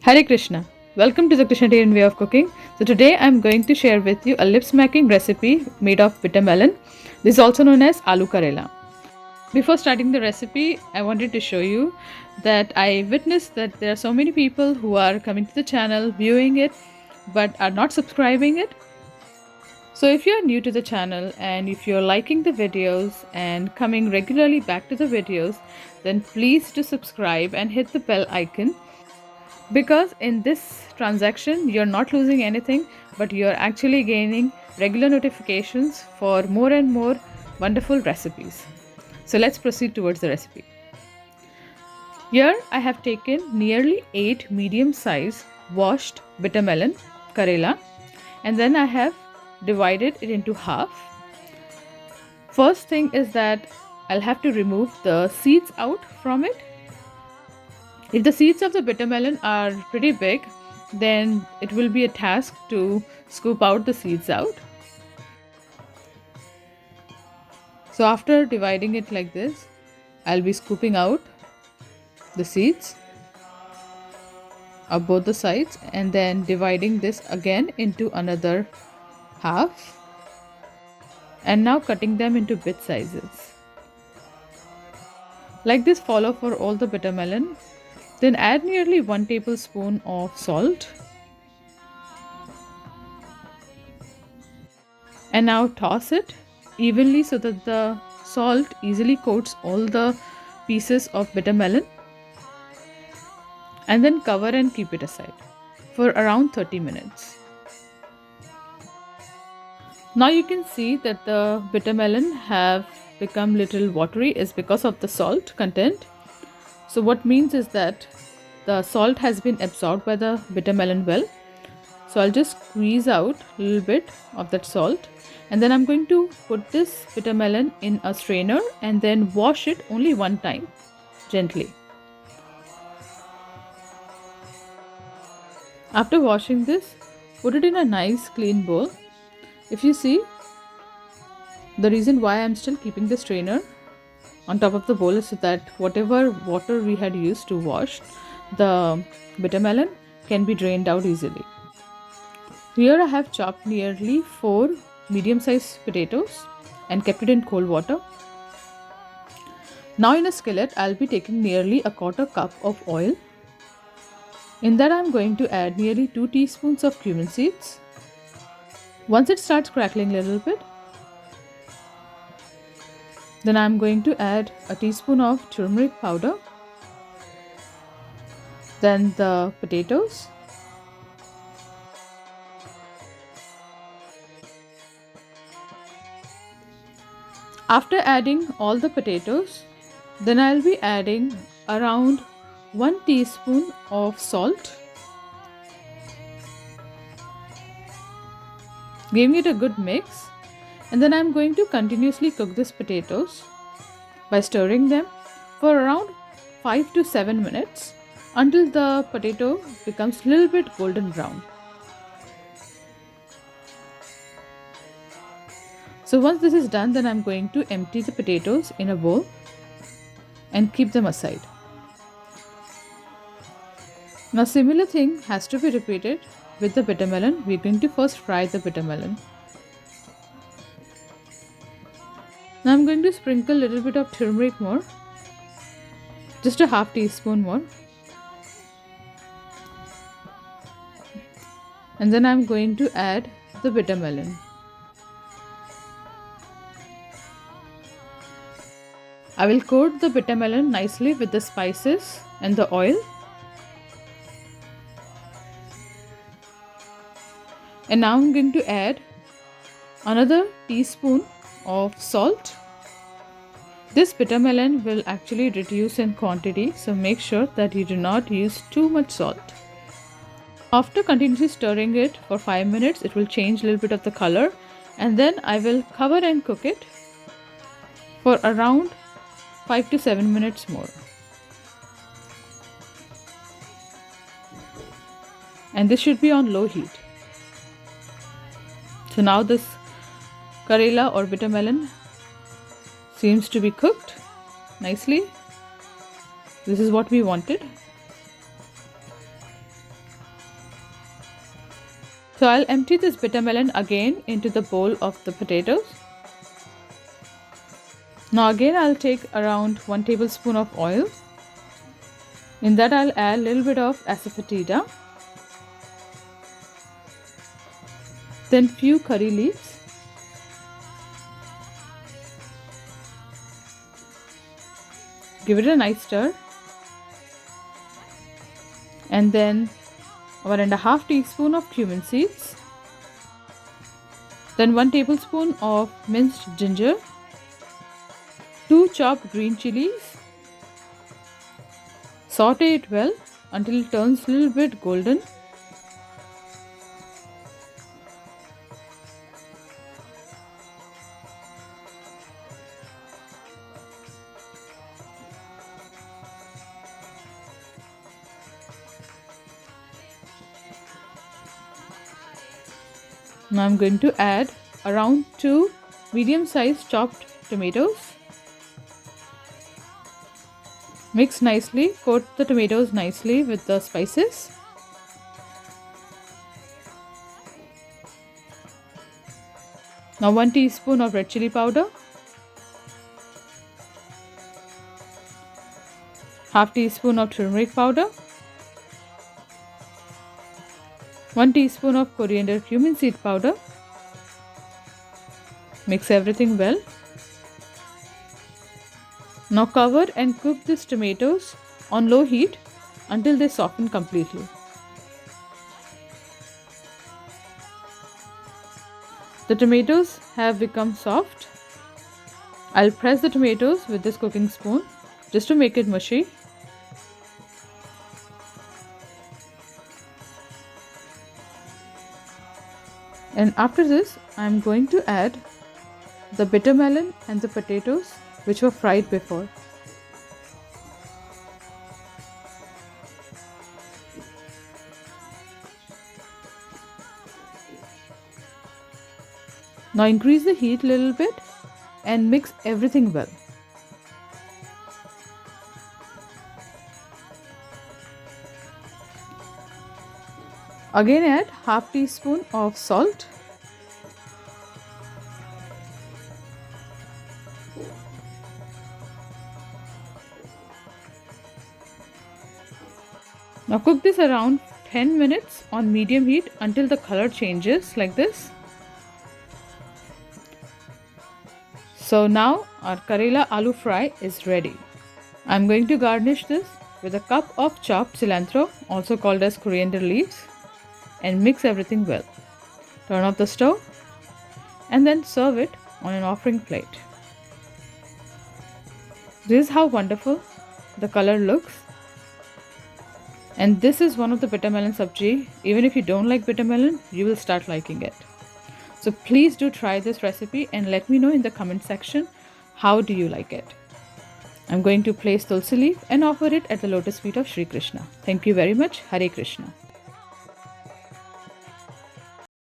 Hare Krishna. Welcome to the Krsnatarian way of cooking. So today I'm going to share with you a lip-smacking recipe made of bitter melon. This is also known as Aloo Karela. Before starting the recipe, I wanted to show you that I witnessed that there are so many people who are coming to the channel, viewing it, but are not subscribing it. So if you're new to the channel and if you're liking the videos and coming regularly back to the videos, then please do subscribe and hit the bell icon, because in this transaction you're not losing anything, but you're actually gaining regular notifications for more and more wonderful recipes. So let's proceed towards the recipe. Here I have taken nearly 8 medium-sized washed bitter melon, Karela, and then I have divided it into half. First thing is that I'll have to remove the seeds out from it. If the seeds of the bitter melon are pretty big, then it will be a task to scoop out the seeds out. So after dividing it like this, I'll be scooping out the seeds of both the sides and then dividing this again into another half, and now cutting them into bit sizes. Like this follow for all the bitter melon. Then add nearly 1 tablespoon of salt. And now toss it evenly so that the salt easily coats all the pieces of bitter melon. And then cover and keep it aside for around 30 minutes. Now you can see that the bitter melon have become little watery is because of the salt content. So what means is that the salt has been absorbed by the bitter melon well. So I'll just squeeze out a little bit of that salt, and then I'm going to put this bitter melon in a strainer and then wash it only one time gently. After washing this, put it in a nice clean bowl. If you see, the reason why I'm still keeping the strainer on top of the bowl is so that whatever water we had used to wash the bitter melon can be drained out easily. Here I have chopped nearly 4 medium-sized potatoes and kept it in cold water. Now in a skillet, I'll be taking nearly a quarter cup of oil. In that I'm going to add nearly 2 teaspoons of cumin seeds. Once it starts crackling a little bit, then I'm going to add a teaspoon of turmeric powder, then the potatoes, after adding all the potatoes, then I'll be adding around 1 teaspoon of salt, giving it a good mix. And then I'm going to continuously cook these potatoes by stirring them for around 5 to 7 minutes until the potato becomes a little bit golden brown. So once this is done, then I'm going to empty the potatoes in a bowl and keep them aside. Now similar thing has to be repeated with the bitter melon. We're going to first fry the bitter melon. Now I'm going to sprinkle a little bit of turmeric more, just a half teaspoon more. And then I'm going to add the bitter melon. I will coat the bitter melon nicely with the spices and the oil. And now I'm going to add another teaspoon of salt. This bitter melon will actually reduce in quantity, so make sure that you do not use too much salt. After continuously stirring it for 5 minutes, it will change a little bit of the color, and then I will cover and cook it for around 5 to 7 minutes more. And this should be on low heat. So now this Karela or bitter melon seems to be cooked nicely. This is what we wanted. So I'll empty this bitter melon again into the bowl of the potatoes. Now again I'll take around 1 tablespoon of oil. In that I'll add a little bit of asafetida, then few curry leaves, give it a nice stir, and then 1.5 teaspoon of cumin seeds, then 1 tablespoon of minced ginger, 2 chopped green chilies. Saute it well until it turns a little bit golden. Now I'm going to add around 2 medium-sized chopped tomatoes. Mix nicely, coat the tomatoes nicely with the spices. Now 1 teaspoon of red chili powder, half teaspoon of turmeric powder, 1 teaspoon of coriander cumin seed powder. Mix everything well. Now cover and cook these tomatoes on low heat until they soften completely. The tomatoes have become soft. I'll press the tomatoes with this cooking spoon just to make it mushy. And after this, I'm going to add the bitter melon and the potatoes which were fried before. Now increase the heat a little bit and mix everything well. Again add half teaspoon of salt. Now cook this around 10 minutes on medium heat until the color changes like this. So now our Karela Aloo fry is ready. I'm going to garnish this with a cup of chopped cilantro, also called as coriander leaves, and mix everything well. Turn off the stove and then serve it on an offering plate. This is how wonderful the color looks. And this is one of the bitter melon sabzi. Even if you don't like bitter melon, you will start liking it. So please do try this recipe and let me know in the comment section how do you like it. I'm going to place tulsi leaf and offer it at the lotus feet of Shri Krishna. Thank you very much. Hare Krishna.